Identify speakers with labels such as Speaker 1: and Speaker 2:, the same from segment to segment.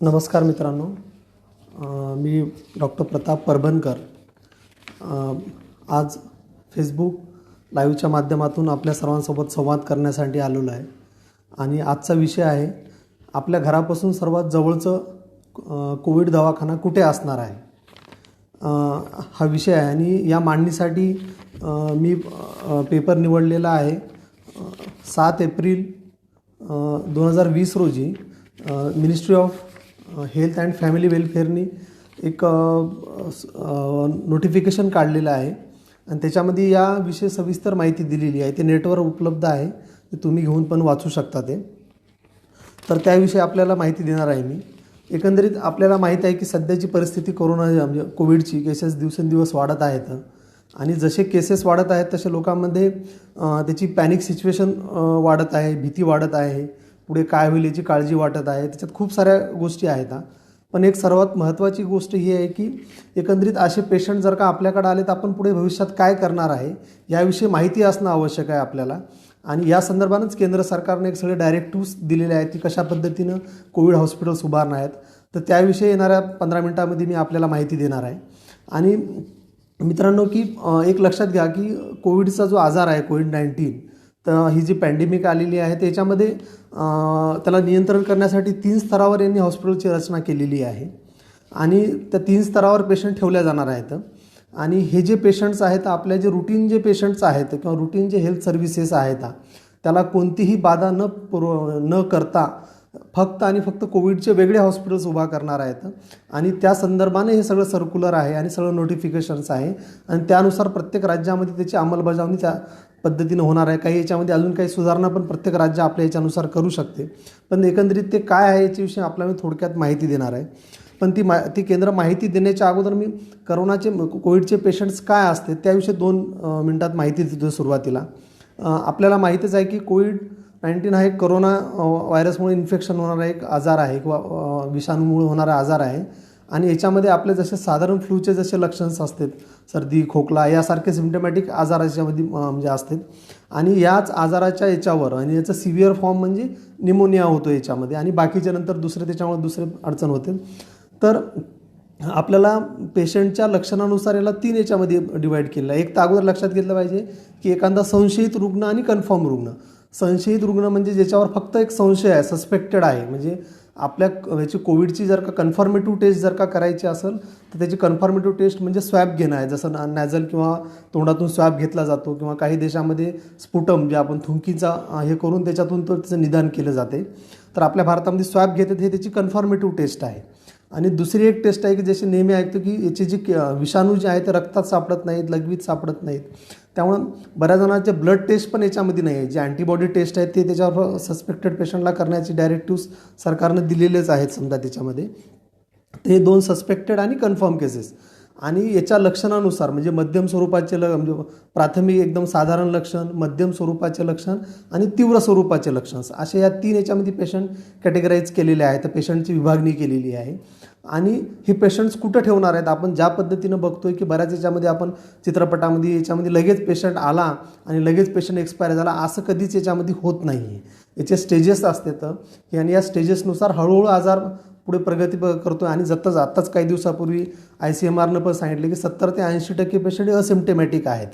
Speaker 1: नमस्कार मित्रांनो, मी डॉक्टर प्रताप परभणकर आज फेसबुक लाईव्हच्या माध्यमातून आपल्या सर्वांसोबत संवाद करण्यासाठी आलेलो आहे. आणि आजचा विषय आहे आपल्या घरापासून सर्वात जवळचं कोविड दवाखाना कुठे असणार आहे, हा विषय आहे. आणि या मांडणीसाठी मी पेपर निवडलेला आहे. 7 एप्रिल 2020 रोजी ministry of health and family वेलफेअरनी एक नोटिफिकेशन काढलेलं आहे आणि त्याच्यामध्ये याविषयी सविस्तर माहिती दिलेली आहे. ते नेटवर उपलब्ध आहे, ते तुम्ही घेऊन पण वाचू शकता. तर त्याविषयी आपल्याला माहिती देणार आहे मी. एकंदरीत आपल्याला माहीत आहे की सध्याची परिस्थिती कोरोना म्हणजे कोविडची केसेस दिवसेंदिवस वाढत आहेत आणि जसे केसेस वाढत आहेत तसे लोकांमध्ये त्याची पॅनिक सिच्युएशन वाढत आहे, भीती वाढत आहे, पुढे काय होईल याची काळजी वाटत आहे. त्याच्यात खूप साऱ्या गोष्टी आहेत. पण एक सर्वात महत्त्वाची गोष्ट ही आहे की एकंदरीत असे पेशंट जर का आपल्याकडे आले तर आपण पुढे भविष्यात काय करणार आहे याविषयी माहिती असणं आवश्यक आहे आपल्याला. आणि या संदर्भानंच केंद्र सरकारने एक सगळे डायरेक्टिव्स दिलेले आहेत की कशा पद्धतीनं कोविड हॉस्पिटल्स उभारणार आहेत. तर त्याविषयी येणाऱ्या 15 मिनिटांमध्ये मी आपल्याला माहिती देणार आहे. आणि मित्रांनो की एक लक्षात घ्या की कोविडचा जो आजार आहे कोविड-19, तर ही जी पॅन्डेमिक आलेली आहे त्याच्यामध्ये त्याला नियंत्रण करण्यासाठी 3 स्तरावर यांनी हॉस्पिटलची रचना केलेली आहे आणि त्या 3 स्तरावर पेशंट ठेवल्या जाणार आहेत. आणि हे जे पेशंट्स आहेत आपल्या जे रुटीन जे पेशंट्स आहेत किंवा रुटीन जे हेल्थ सर्व्हिसेस आहेत त्याला कोणतीही बाधा न करता फक्त आणि फक्त कोविडचे वेगळे हॉस्पिटल्स उभा करणार आहेत. आणि त्या संदर्भाने हे सगळं सर्क्युलर आहे आणि सगळं नोटिफिकेशन्स आहे आणि त्यानुसार प्रत्येक राज्यामध्ये त्याची अंमलबजावणी त्या पद्धतीनं होणार आहे. काही याच्यामध्ये अजून काही सुधारणा पण प्रत्येक राज्य आपल्या याच्यानुसार करू शकते. पण एकंदरीत ते काय आहे याच्याविषयी आपल्याला मी थोडक्यात माहिती देणार आहे. पण ती केंद्र माहिती देण्याच्या अगोदर मी कोविडचे पेशंट्स काय असते त्याविषयी 2 मिनिटात माहिती देतो. सुरुवातीला आपल्याला माहीतच आहे की कोविड-19 हा एक कोरोना व्हायरसमुळे इन्फेक्शन होणारा एक आजार आहे किंवा विषाणूमुळे होणारा आजार आहे. आणि याच्यामध्ये आपले जसे साधारण फ्लूचे जसे लक्षणस असतात, सर्दी, खोकला यासारखे सिम्पटमॅटिक आजार याच्यामध्ये म्हणजे असतात. आणि याच आजाराच्या याच्यावर आणि याचं सिव्हिअर फॉर्म म्हणजे निमोनिया होतो याच्यामध्ये आणि बाकीच्या नंतर त्याच्यामुळे दुसरे अडचण होते. तर आपल्याला पेशंटच्या लक्षणानुसार याला 3 याच्यामध्ये डिवाईड केलेलं आहे. एक तर अगोदर लक्षात घेतलं पाहिजे की एखादा संशयित रुग्ण आणि कन्फर्म रुग्ण. संशयित रुग्ण म्हणजे ज्याच्यावर फक्त एक संशय आहे, सस्पेक्टेड आहे, म्हणजे आपल्या याची कोविडची जर का कन्फर्मेटिव्ह टेस्ट जर का करायची असेल तर त्याची कन्फर्मेटिव्ह टेस्ट म्हणजे स्वॅब घेणं आहे. जसं नॅझल किंवा तोंडातून स्वॅब घेतला जातो किंवा काही देशामध्ये स्पुटम जे आपण थुंकीचा हे करून त्याच्यातून त्याचं निदान केलं जाते. तर आपल्या भारतामध्ये स्वॅब घेतात, हे त्याची कन्फर्मेटिव्ह टेस्ट आहे. आणि दुसरी एक टेस्ट आहे की जसे नेहमी ऐकतो की याचे जे विषाणू जे आहे ते रक्तात सापडत नाहीत, लघवीत सापडत नाहीत. त्यामुळं बऱ्याच जणांचे ब्लड टेस्ट पण याच्यामध्ये नाही आहे. जे अँटीबॉडी टेस्ट आहेत ते त्याच्यावर सस्पेक्टेड पेशंटला करण्याची डायरेक्टिव्स सरकारनं दिलेलेच आहेत समजा त्याच्यामध्ये. ते 2 सस्पेक्टेड आणि कन्फर्म केसेस. आणि याच्या लक्षणानुसार म्हणजे मध्यम स्वरूपाचे म्हणजे प्राथमिक एकदम साधारण लक्षण, मध्यम स्वरूपाचे लक्षण आणि तीव्र स्वरूपाचे लक्षण असे या 3 याच्यामध्ये पेशंट कॅटेगराईज केलेले आहेत. तर पेशंटची विभागणी केलेली आहे. आणि हे पेशंट्स कुठं ठेवणार आहेत, आपण ज्या पद्धतीनं बघतोय की बऱ्याच याच्यामध्ये आपण चित्रपटामध्ये याच्यामध्ये लगेच पेशंट आला आणि लगेच पेशंट एक्सपायर झाला असं कधीच याच्यामध्ये होत नाही आहे. याचे स्टेजेस असतात आणि या स्टेजेसनुसार हळूहळू आजार पुढे प्रगती करतो. आणि आत्ताच काही दिवसापूर्वी ICMRनं पण सांगितलं की 70 ते 80% पेशंट हे असिम्प्टमॅटिक आहेत.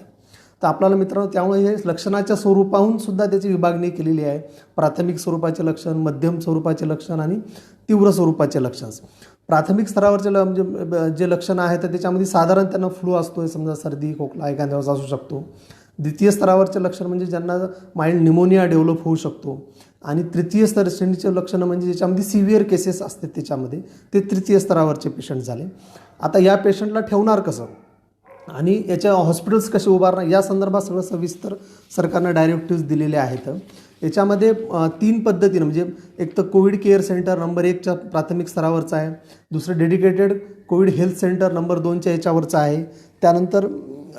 Speaker 1: तर आपल्याला मित्रांनो त्यामुळे हे लक्षणाच्या स्वरूपाहून सुद्धा त्याची विभागणी केलेली आहे. प्राथमिक स्वरूपाचे लक्षण, मध्यम स्वरूपाचे लक्षण आणि तीव्र स्वरूपाचे लक्षण. प्राथमिक स्तरावरचे म्हणजे जे लक्षणं आहेत तर त्याच्यामध्ये साधारण त्यांना फ्लू असतो, समजा सर्दी, खोकला एखाद्या वेळेस असू शकतो. द्वितीय स्तरावरचे लक्षण म्हणजे ज्यांना माइल्ड निमोनिया डेव्हलप होऊ शकतो. आणि तृतीय श्रेणीचे लक्षणं म्हणजे ज्याच्यामध्ये सिव्हिअर केसेस असतात त्याच्यामध्ये ते तृतीय स्तरावरचे पेशंट झाले. आता या पेशंटला ठेवणार कसं आणि याच्या हॉस्पिटल्स कसे उभारणार या संदर्भात सगळं सविस्तर सरकारनं डायरेक्टिव्स दिलेले आहेत. याच्यामध्ये 3 पद्धतीनं म्हणजे एक तर कोविड केअर सेंटर नंबर 1च्या प्राथमिक स्तरावरचं आहे, दुसरं dedicated covid health centre number 2च्या याच्यावरचं आहे, त्यानंतर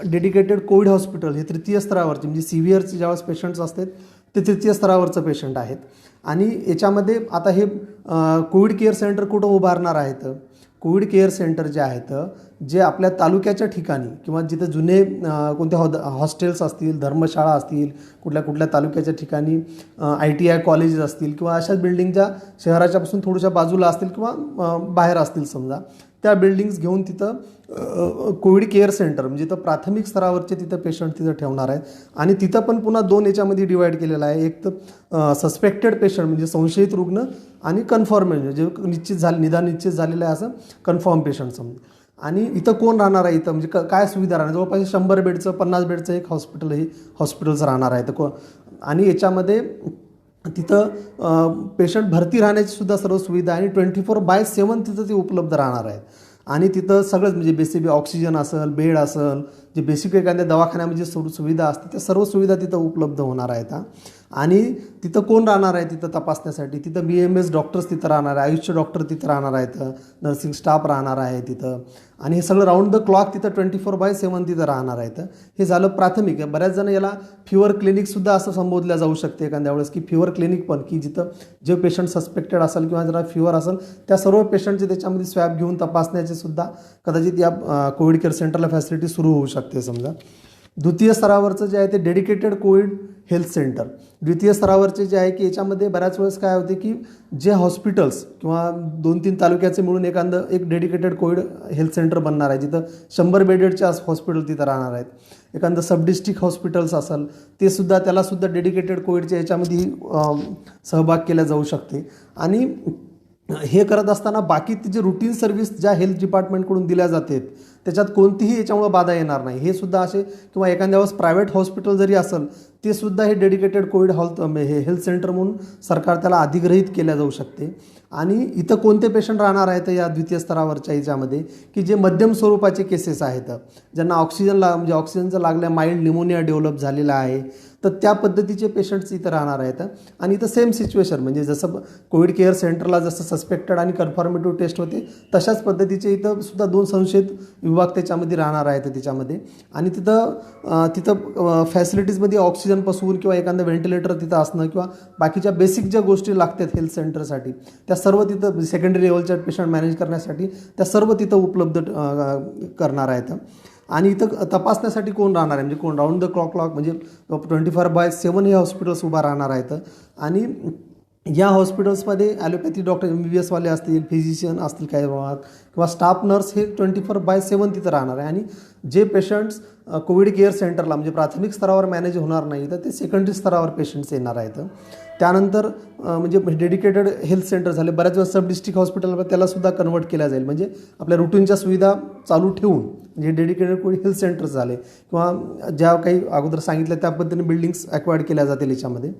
Speaker 1: डेडिकेटेड कोविड हॉस्पिटल हे तृतीय स्तरावरचे म्हणजे सिव्हिअरचे ज्यावेळेस पेशंट्स असतात ते तृतीय स्तरावरचं पेशंट आहेत. आणि याच्यामध्ये आता हे कोविड केअर सेंटर कुठं उभारणार आहेत कोविड केअर सेंटर जे आहेत जे आपल्या तालुक्याच्या ठिकाणी किंवा जिथे जुने कोणत्या हॉस्टेल्स असतील, धर्मशाळा असतील, कुठल्या कुठल्या तालुक्याच्या ठिकाणी ITI कॉलेजेस असतील किंवा अशाच बिल्डिंग ज्या शहराच्यापासून थोड्याशा बाजूला असतील किंवा बाहेर असतील समजा, त्या बिल्डिंग्स घेऊन तिथं कोविड केअर सेंटर म्हणजे तिथं प्राथमिक स्तरावरचे तिथं पेशंट तिथं ठेवणार आहेत. आणि तिथं पण पुन्हा 2 याच्यामध्ये डिवाईड केलेलं आहे. एक तर सस्पेक्टेड पेशंट म्हणजे संशयित रुग्ण आणि कन्फर्म म्हणजे निदान निश्चित झालेलं आहे असं कन्फर्म पेशंट समजा. आणि इथं कोण राहणार आहे, इथं म्हणजे काय सुविधा राहणार, जवळपास 100 बेडचं 50 बेडचं एक हॉस्पिटल्स राहणार आहे. आणि याच्यामध्ये तिथं पेशंट भरती राहण्याची सुद्धा सर्व सुविधा आणि 24/7 तिथं ते उपलब्ध राहणार आहेत. आणि तिथं सगळंच म्हणजे बेसिक ऑक्सिजन असेल, बेड असेल, जे बेसिक एखाद्या दवाखान्यामध्ये सुविधा असते त्या सर्व सुविधा तिथं उपलब्ध होणार आहेत. आणि तिथं कोण राहणार आहे तिथं तपासण्यासाठी, तिथं BAMS डॉक्टर्स तिथं राहणार आहे, आयुषचे डॉक्टर तिथं राहणार आहेत, नर्सिंग स्टाफ राहणार आहे तिथं. आणि हे सगळं राऊंड द क्लॉक तिथं 24/7 तिथं राहणार आहेत. हे झालं प्राथमिक. बऱ्याच जण याला फिवर क्लिनिकसुद्धा असं संबोधल्या जाऊ शकते एखाद्या वेळेस, की फिवर क्लिनिक पण, की जिथं जे पेशंट सस्पेक्टेड असेल किंवा जरा फिवर असेल त्या सर्व पेशंटचे त्याच्यामध्ये स्वॅब घेऊन तपासण्याचे सुद्धा कदाचित या कोविड केअर सेंटरला फॅसिलिटी सुरू होऊ शकते समजा. द्वितीय स्तरावरचं जे आहे ते डेडिकेटेड कोविड हेल्थ सेंटर. द्वितीय स्तरावरचे जे आहे की याच्यामध्ये बऱ्याच वेळेस काय होते की जे हॉस्पिटल्स किंवा 2-3 तालुक्याचे मिळून एक डेडिकेटेड कोविड हेल्थ सेंटर बनणार आहे, जिथं 100 बेडेडचे हॉस्पिटल तिथं राहणार आहेत. एखादं सब डिस्ट्रिक्ट हॉस्पिटल्स असेल ते सुद्धा त्यालासुद्धा डेडिकेटेड कोविडच्या याच्यामध्ये सहभाग केला जाऊ शकते. आणि हे करत असताना बाकी जे रुटीन सर्व्हिस ज्या हेल्थ डिपार्टमेंटकडून दिल्या जातात त्याच्यात कोणतीही याच्यामुळे बाधा येणार नाही. हे सुद्धा असे किंवा एखाद्या वेळेस प्रायव्हेट हॉस्पिटल जरी असेल ते सुद्धा हे डेडिकेटेड कोविड हेल्थ सेंटर म्हणून सरकार त्याला अधिग्रहित केल्या जाऊ शकते. आणि इथं कोणते पेशंट राहणार आहेत या द्वितीय स्तरावरच्या याच्यामध्ये, की जे मध्यम स्वरूपाचे केसेस आहेत, ज्यांना म्हणजे ऑक्सिजनचा लागल्या माइल्ड निमोनिया डेव्हलप झालेला आहे, तर त्या पद्धतीचे पेशंट्स इथं राहणार आहेत. आणि इथं सेम सिच्युएशन म्हणजे जसं कोविड केअर सेंटरला जसं सस्पेक्टेड आणि कन्फर्मेटिव्ह टेस्ट होते तशाच पद्धतीचे इथं सुद्धा 2 संशयित विभाग त्याच्यामध्ये राहणार आहेत त्याच्यामध्ये. आणि तिथं फॅसिलिटीजमध्ये ऑक्सिजनपासून किंवा एखादं व्हेंटिलेटर तिथं असणं किंवा बाकीच्या बेसिक ज्या गोष्टी लागतात हेल्थ सेंटरसाठी त्या सर्व तिथं सेकंडरी लेवलच्या पेशंट मॅनेज करण्यासाठी त्या सर्व तिथं उपलब्ध करणार आहेत. आणि इथं तपासण्यासाठी कोण राहणार आहे म्हणजे कोण राऊंड द क्लॉक म्हणजे 24/7 हे हॉस्पिटल्स उभा राहणार आहेत. आणि या हॉस्पिटल्समध्ये ॲलोपॅथी डॉक्टर MBBS वाले असतील, फिजिशियन असतील काही प्रमाणात किंवा स्टाफ नर्स हे 24/7 तिथं राहणार आहे. आणि जे पेशंट्स कोविड केअर सेंटरला म्हणजे प्राथमिक स्तरावर मॅनेज होणार नाही तर ते सेकंडरी स्तरावर पेशंट्स येणार आहेत. त्यानंतर म्हणजे डेडिकेटेड हेल्थ सेंटर झाले, बऱ्याच वेळा सब डिस्ट्रिक्ट हॉस्पिटल त्यालासुद्धा कन्वर्ट केल्या जाईल म्हणजे आपल्या रुटीनच्या सुविधा चालू ठेवून म्हणजे डेडिकेटेड कोविड हेल्थ सेंटर्स झाले किंवा ज्या काही अगोदर सांगितलं त्या पद्धतीने बिल्डिंग्स ॲक्वायर्ड केल्या जातील याच्यामध्ये.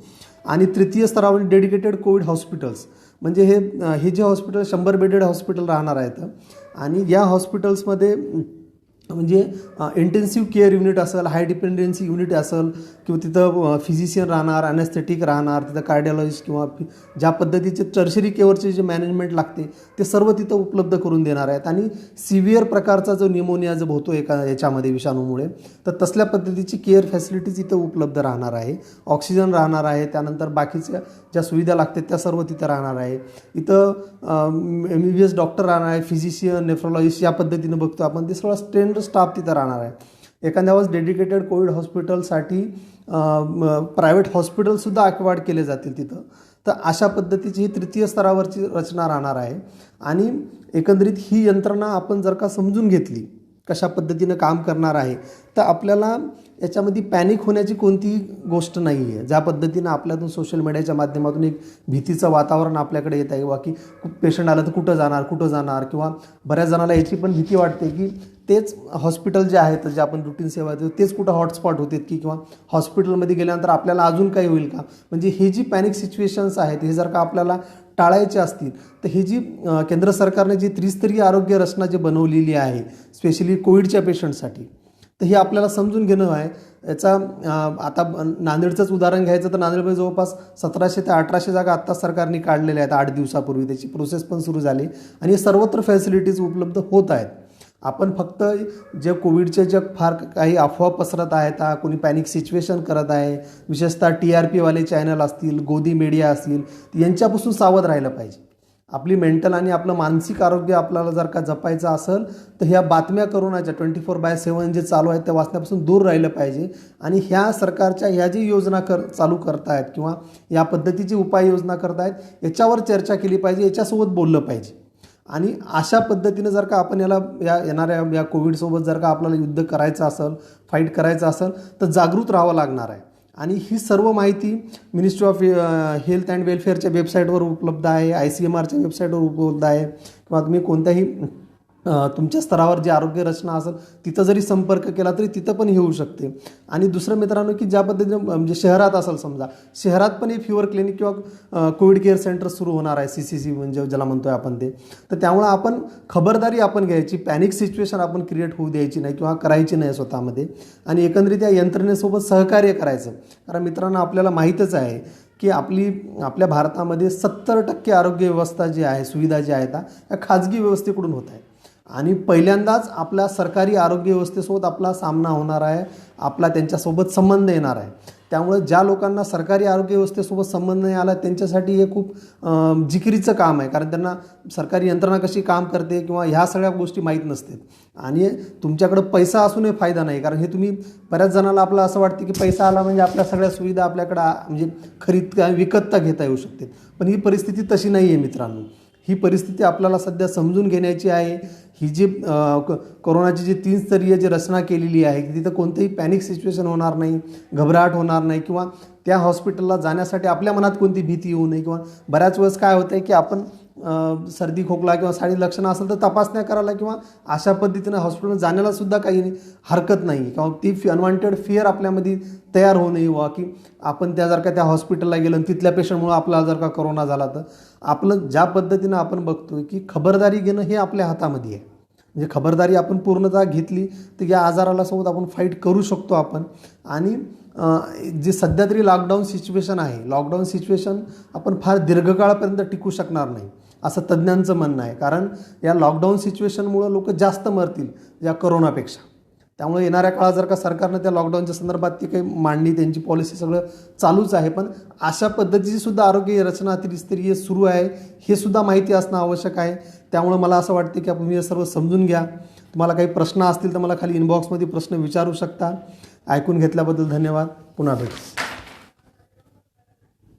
Speaker 1: आणि तृतीय स्तरावर डेडिकेटेड कोविड हॉस्पिटल्स म्हणजे हे जे हॉस्पिटल 100 बेडेड हॉस्पिटल राहणार आहेत. आणि या हॉस्पिटल्समध्ये म्हणजे इंटेन्सिव्ह केअर युनिट असेल, हाय डिपेंडन्सी युनिट असेल किंवा तिथं फिजिशियन राहणार, ॲनेस्थेटिक राहणार, तिथं कार्डिओलॉजिस्ट किंवा ज्या पद्धतीचे टर्शरी केअरचे जे मॅनेजमेंट लागते ते सर्व तिथं उपलब्ध करून देणार आहेत. आणि सिव्हिअर प्रकारचा जो निमोनिया जो होतो याच्यामध्ये विषाणूमुळे तर तसल्या पद्धतीची केअर फॅसिलिटीज इथं उपलब्ध राहणार आहे. ऑक्सिजन राहणार आहे, त्यानंतर बाकीच्या ज्या सुविधा लागतात त्या सर्व तिथं राहणार आहे. इथं MBBS डॉक्टर राहणार आहे, फिजिशियन, नेफ्रोलॉजिस्ट या पद्धतीनं बघतो आपण, ते सगळं ट्रेंड स्टाफ तिथं राहणार आहे. एखाद्या वेळेस डेडिकेटेड कोविड हॉस्पिटलसाठी प्रायव्हेट हॉस्पिटलसुद्धा ॲक्वायर्ड केले जातील तिथं. तर अशा पद्धतीची ही तृतीय स्तरावरची रचना राहणार आहे. आणि एकंदरीत ही यंत्रणा आपण जर का समजून घेतली कशा पद्धतीनं काम करणार आहे तर आपल्याला याच्यामध्ये पॅनिक होण्याची कोणतीही गोष्ट नाही आहे. ज्या पद्धतीनं आपल्यातून सोशल मीडियाच्या माध्यमातून एक भीतीचं वातावरण आपल्याकडे येत आहे किंवा की पेशंट आलं तर कुठं जाणार किंवा बऱ्याच जणाला याची पण भीती वाटते की तेच हॉस्पिटल जे आहेत जे आपण रुटीन सेवा देतो तेच कुठं हॉटस्पॉट होतात की किंवा हॉस्पिटलमध्ये गेल्यानंतर आपल्याला अजून काही होईल का. म्हणजे हे जी पॅनिक सिच्युएशन्स आहेत हे जर का आपल्याला टाळायचे असतील तर ही जी केंद्र सरकारने जी त्रिस्तरीय आरोग्य रचना जी बनवलेली आहे स्पेशली कोविडच्या पेशंटसाठी तर हे आपल्याला समजून घेणं आहे. याचा आता नांदेडचंच उदाहरण घ्यायचं तर नांदेडमध्ये जवळपास 1700 ते 1800 जागा आत्ता सरकारने काढलेल्या आहेत 8 दिवसापूर्वी. त्याची प्रोसेस पण सुरू झाली आणि सर्वत्र फॅसिलिटीज उपलब्ध होत आहेत. आपण फक्त जे कोविडचे जग फार काही अफवा पसरत आहेत, कोणी पॅनिक सिच्युएशन करत आहे, विशेषतः TRP वाले चॅनल असतील, गोदी मीडिया असतील यांच्यापासून सावध राहिलं पाहिजे. आपली मेंटल आणि आपलं मानसिक आरोग्य आपल्याला जर का जपायचं असेल तर ह्या बातम्या करोनाच्या 24/7 जे चालू आहेत त्या वाचण्यापासून दूर राहिलं पाहिजे. आणि ह्या सरकारच्या ह्या जी योजना चालू करतायत किंवा या पद्धतीची उपाययोजना करतायत याच्यावर चर्चा केली पाहिजे, याच्यासोबत बोललं पाहिजे. आणि अशा पद्धतीनं जर का आपण येणाऱ्या या कोविडसोबत जर का आपल्याला युद्ध करायचं असेल, फाईट करायचं असेल तर जागृत राहावं लागणार आहे. आणि ही सर्व माहिती मिनिस्ट्री ऑफ हेल्थ अँड वेलफेअरच्या वेबसाईटवर उपलब्ध आहे, ICMRच्या वेबसाईटवर उपलब्ध आहे, किंवा तुम्ही कोणत्याही तुमच्या स्तरावर जी आरोग्य रचना असेल तिथं जरी संपर्क केला तरी तिथं पण हे होऊ शकते. आणि दुसरं मित्रांनो की ज्या पद्धतीनं म्हणजे शहरात असेल, समजा शहरात पण हे फीवर क्लिनिक किंवा कोविड केअर सेंटर सुरू होणार आहे, CCC म्हणजे ज्याला म्हणतोय आपण ते. तर त्यामुळं आपण खबरदारी आपण घ्यायची, पॅनिक सिच्युएशन आपण क्रिएट होऊ द्यायची नाही किंवा करायची नाही स्वतःमध्ये. आणि एकंदरीत या यंत्रणेसोबत सहकार्य करायचं. कारण मित्रांनो आपल्याला माहीतच आहे की आपल्या भारतामध्ये 70% आरोग्य व्यवस्था जी आहे, सुविधा ज्या आहेत त्या खाजगी व्यवस्थेकडून होत आहेत. आणि पहिल्यांदाच आपल्या सरकारी आरोग्य व्यवस्थेसोबत आपला सामना होणार आहे, आपला त्यांच्यासोबत संबंध येणार आहे. त्यामुळे ज्या लोकांना सरकारी आरोग्य व्यवस्थेसोबत संबंध नाही आला त्यांच्यासाठी हे खूप जिकिरीचं काम आहे. कारण त्यांना सरकारी यंत्रणा कशी काम करते किंवा ह्या सगळ्या गोष्टी माहीत नसतात. आणि तुमच्याकडं पैसा असूनही फायदा नाही. कारण हे तुम्ही बऱ्याच जणाला आपलं असं वाटतं की पैसा आला म्हणजे आपल्या सगळ्या सुविधा आपल्याकडं म्हणजे विकतता घेता येऊ शकते. पण ही परिस्थिती तशी नाही आहे मित्रांनो. ही परिस्थिती आपल्याला सध्या समजून घेण्याची आहे. ही जी कोरोनाची जी 3 स्तरीय जी रचना केलेली आहे तिथं कोणतेही पॅनिक सिच्युएशन होणार नाही, घबराट होणार नाही, किंवा त्या हॉस्पिटलला जाण्यासाठी आपल्या मनात कोणती भीती येऊ नये. किंवा बऱ्याच वेळेस काय होतं आहे की आपण सर्दी खोकला किंवा साडी लक्षणं असेल तर तपासण्या करायला किंवा अशा पद्धतीनं हॉस्पिटलमध्ये जाण्याला सुद्धा काही हरकत नाही. किंवा ती अनवॉन्टेड फिअर आपल्यामध्ये तयार होऊ नये वा की आपण जर का त्या हॉस्पिटलला गेलो आणि तिथल्या पेशंटमुळे आपल्याला जर का कोरोना झाला तर आपलं ज्या पद्धतीनं आपण बघतोय की खबरदारी घेणं हे आपल्या हातामध्ये आहे. म्हणजे खबरदारी आपण पूर्णतः घेतली तर या आजाराला सोबत आपण फाईट करू शकतो आपण. आणि जे सध्या तरी लॉकडाऊन सिच्युएशन आहे, लॉकडाऊन सिच्युएशन आपण फार दीर्घकाळापर्यंत टिकू शकणार नाही असं तज्ज्ञांचं म्हणणं आहे. कारण या लॉकडाऊन सिच्युएशनमुळं लोक जास्त मरतील या कोरोनापेक्षा. त्यामुळे येणाऱ्या काळात जर का सरकारनं त्या लॉकडाऊनच्या संदर्भात ती काही मांडणी, त्यांची पॉलिसी सगळं चालूच आहे. पण अशा पद्धतीची सुद्धा आरोग्य रचना त्रिस्तरीय सुरू आहे हे सुद्धा माहिती असणं आवश्यक आहे. त्यामुळे मला असं वाटतं की आपण हे सर्व समजून घ्या. तुम्हाला काही प्रश्न असतील तर मला खाली इनबॉक्समध्ये प्रश्न विचारू शकता. ऐकून घेतल्याबद्दल धन्यवाद. पुन्हा भेटू.